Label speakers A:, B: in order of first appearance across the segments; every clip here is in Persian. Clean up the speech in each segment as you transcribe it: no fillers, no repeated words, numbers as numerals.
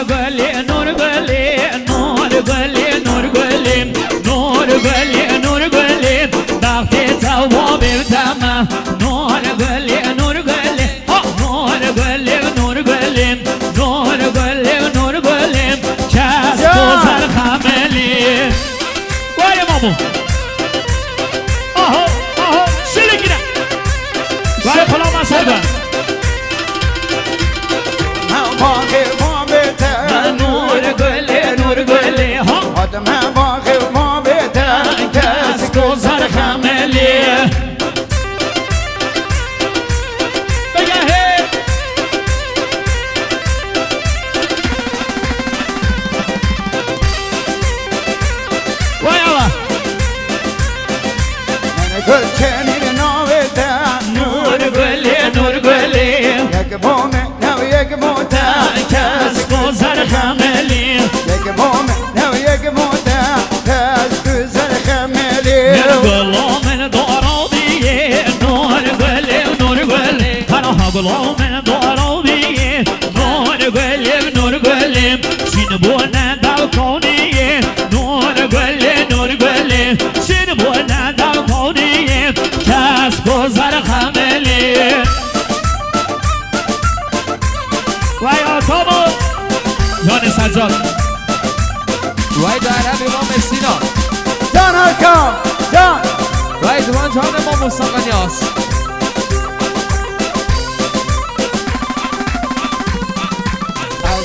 A: گلی نور گلی نور گلی نور گلی نور گلی نور گلی وقتی تو بیفتم نور گلی نور گلی نور گلی نور گلی نور گلی نور گلی کس گذر خملی وای مامو آها آها شلگیره وای خلا مسئله نور گلی نور گلی ها
B: آدم باقی ما بهتر
A: کس گذر خملی بگه هی وای آقا
B: من گل چنین ناویده
A: نور گلی نور گلی
B: یک بومه نو یک موته
A: کس گذر خملی
B: یک بومه نو یک موته کس گذر خملی
A: گلو من دارو دیگه نور گلی نور گلی پناه گلو من دارو دیگه نور گلی نور گلی سین بونه دل کنیه نور گلی نور گلی سین بونه دل کنیه کس گذر خملی وای آتابو جان سجاد
C: وای دارم امام سینا
B: جان حکام جان
C: وای دوان جان ما مستقنیاس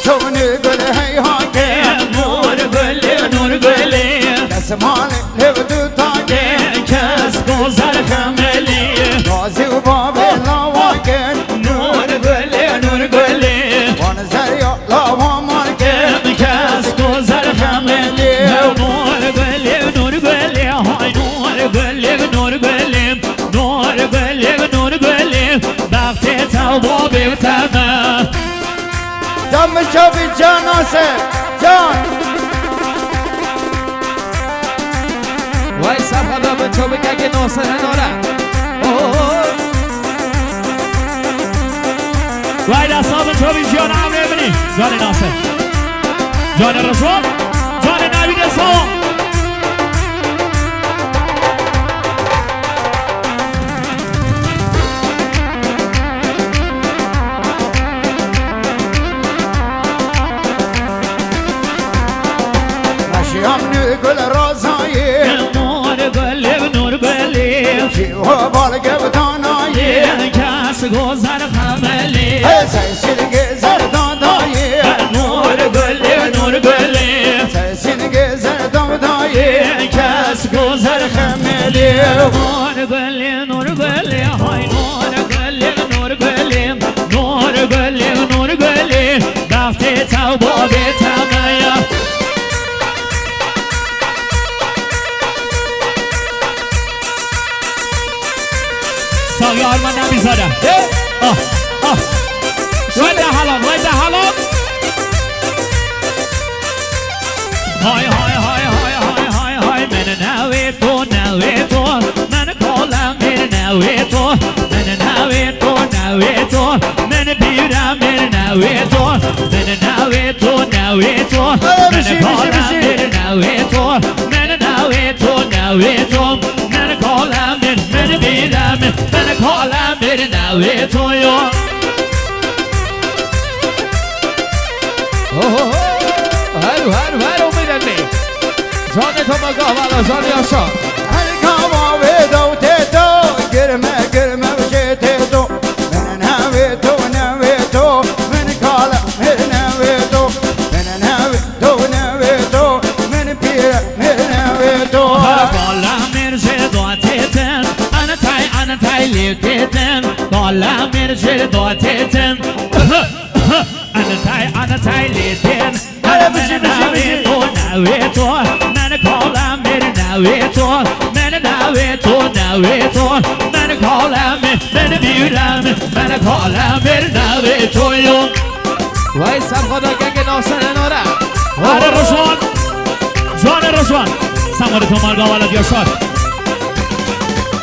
B: چونی گل هی هاگه
A: نور گلی نور گلی
B: دستمان لب دو تاگه
A: کس گذر خملی
B: رازی و باب لاواگه
A: نور گلی نور گلی
B: وان زریا لاوا مارگه
A: کس گذر خملی نور گلی نور گلی های نور گلی نور گلی نور گلی نور گلی وقتی تو با بیفتم
B: جان شبی جان آسه جان
C: وای سرخدا به تو بگه که ناصر ناره
A: وای دستا به تو بی جان هم نبینی جان ناصر جان رسول جان نبی دستا
B: نشیام نو گل رازایی
A: نور گلی نور گلی
B: شیوه بالگه بتانایی
A: کس گذر خملی
B: سیسیلگه زردادایی
A: نور گلی نور گلی
B: سیسیلگه زردادایی
A: کس گذر
B: خملی
A: نور گلی نور گلی های نور گلی نور گلی نور گلی نور گلی وقتی تو با بیتم ساقی آرمان نمیزاده ویده حلال ویده حلال های های های های های های های من نوی تو نوی تو من کالم من نوی تو من نوی تو نوی تو من بیرم من نوی تو من نوی تو نوی تو من کالم من نوی تو من نوی تو نوی تو من کالم من بیرم من کالم من نوی تو یا
C: هر امیدنی جان تو مگاه والا جان یاشا
B: هر کاما ویدو تیتو گرمه گرمه وشه تیتو من نوی تو نوی تو من کالا من نوی تو من نوی تو نوی تو من پیره من نوی تو
A: بالا مرشه دواتیتن انا تای لیتیتن بالا مرشه دواتیتن انا تای لیتن من نوی تو نوی تو من کالم من نوی تو من نوی تو نوی تو من کالم من بیرم من کالم من نوی تو یون
C: وای سرخدا گنگ ناصر ناره
A: آره رسوان جان رسوان سمار تو مرگا ولد یا شاد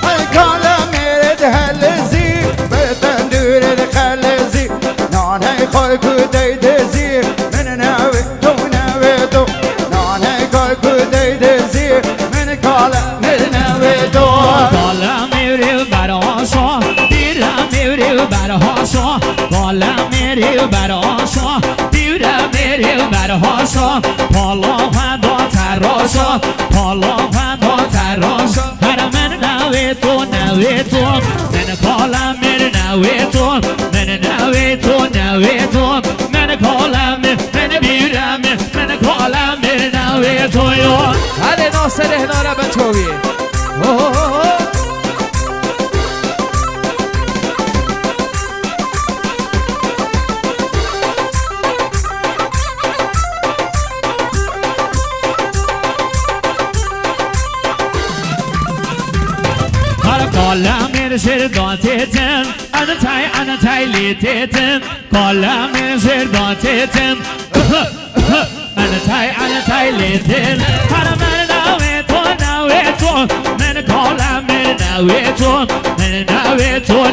B: هر کالا میره دهلزی به تندور دخلزی نانه خوی کدی دزی من نوی
A: تراشا پالا فدا تراشا پالا فدا تراشا هر من نوی تو نوی تو من کالم میر نوی تو من نوی تو نوی تو من کالم میر من بیرم من کالم میر نوی تو یو
C: هر ناصر هناره بچوی
A: Kalamir şirdan tetim Ana tayli tetim Kalamir şirdan tetim Ana tayli tetim Karamen navet o Men kalamir navet o Men navet o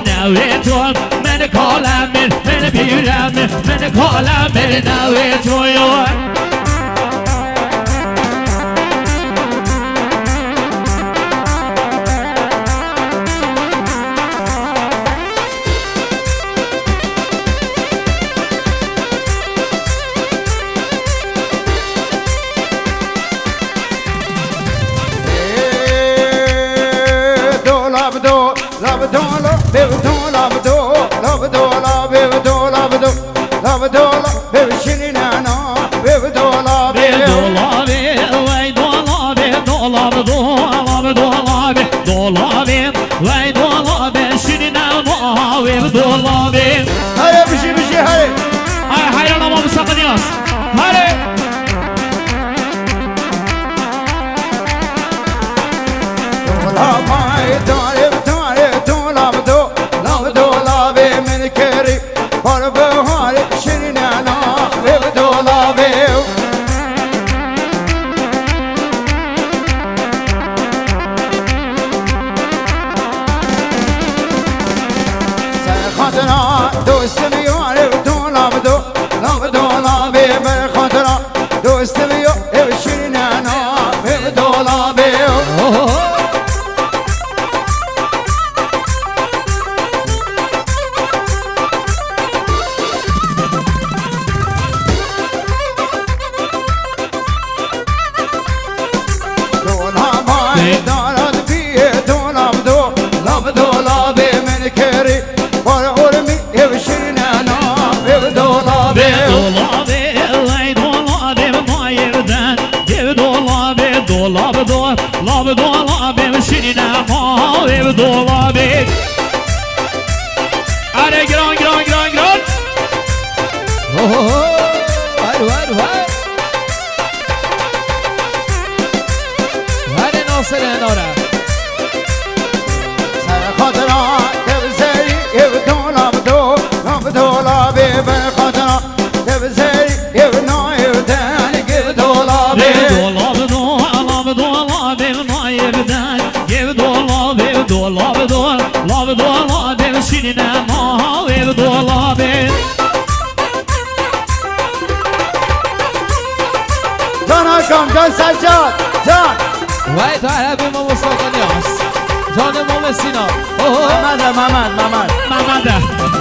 A: Men kalamir Men biramir Men kalamir navet o
B: جان سجاد جان
C: وای تا عربی ما مصطفیاس جان ما سینا
A: محمد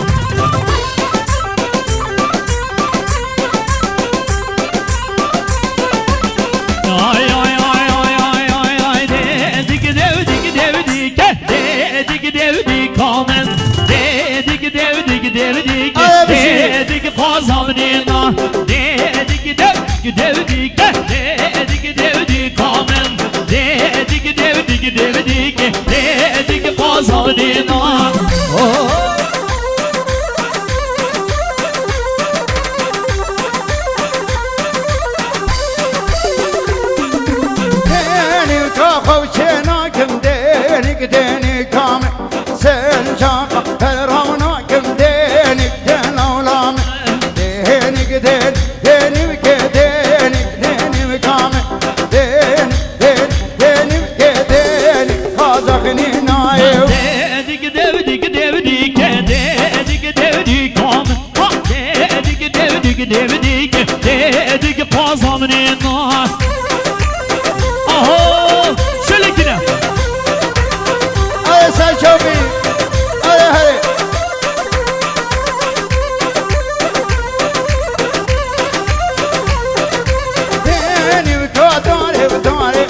B: داري بداري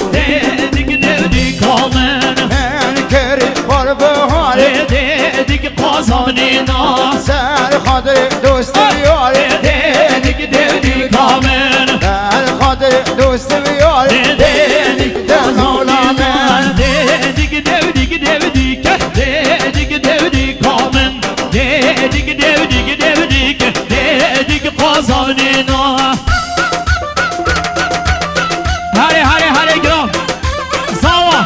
A: ديك ديك كومن
B: من كري بربهاري
A: ديك قاسمنينا
B: سر خاطري دوست بیاری
A: ديك كومن
B: سر خاطري دوست بیاری
A: ديك
B: دزولا من
A: ديك كومن ديك قاسمنينا هاري گرام زوا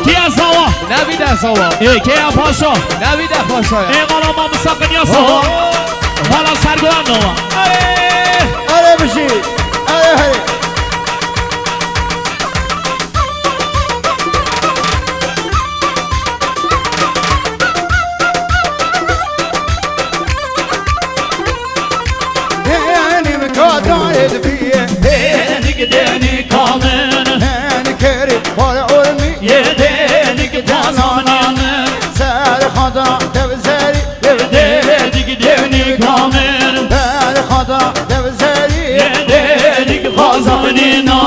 A: کیا زوا
C: نویده سوا
A: کیا پاشا
C: نویده پاشا
A: قالا ما مساقن یا زوا حالا سرگوان نوا
B: آره بشی آره هری یعنی مکادارد بیه
A: ديك كومن
B: من کری بار ارمی
A: ديك قاسمنينا
B: سر خاطر دوزری
A: ديك كومن
B: سر خاطر دوزری
A: ديك قاسمنينا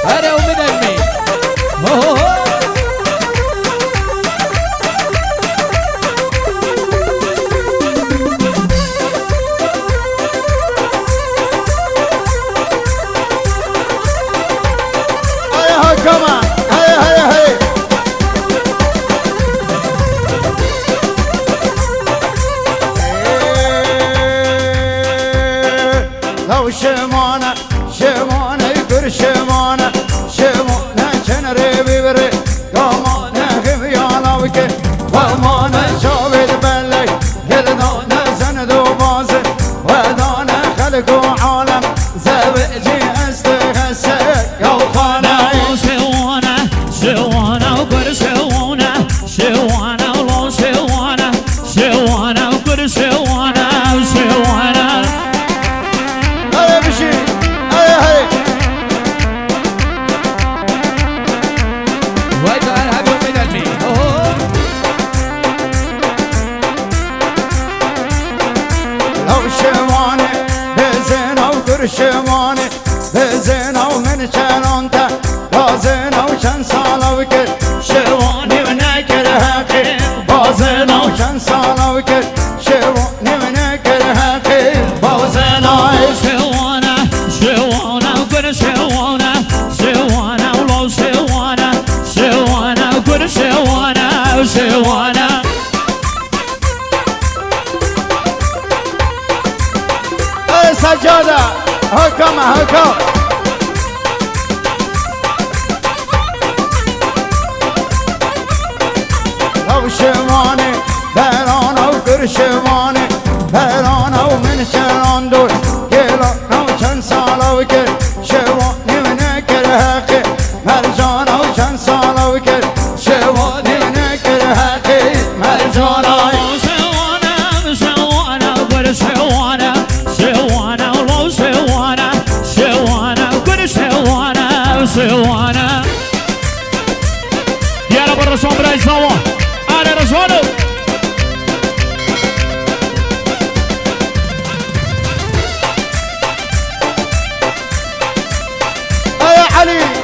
C: هره امید علمی
B: آره ها کمان هری لو شمانه گر شمانه چنره بیبره کامانه خمیانه بکه فرمانه شاید بله گلدانه زن دو بازه ودانه خلق و عالم زبجی استخسه یو خانه
A: شوانا وقر شوانا ولو شوانا وقر شوانا
B: آره بشی آره
C: وای تو هر امید علمی
B: لو شمانه بزنه و گر شمانه بزنه و من چنانته بازنه و چند ساله بکر شوانی و نکر حقی بازنه و چند ساله بکر شوانی و نکر حقی بازنه
A: شوانا وقر شوانا ولو شوانا وقر شوانا
B: سجاده حکم لو شمانه برانه و گر شمانه برانه و من شران دور گلانه و چند ساله بکر شوانی و نکر حقی مرجانه و چند ساله بکر شوانی و نکر حقی مرجانه
A: شوانا وقر شوانا ولو شوانا وقر شوانا يلا برا شومبراي زوا انا رجوانو
B: يا علي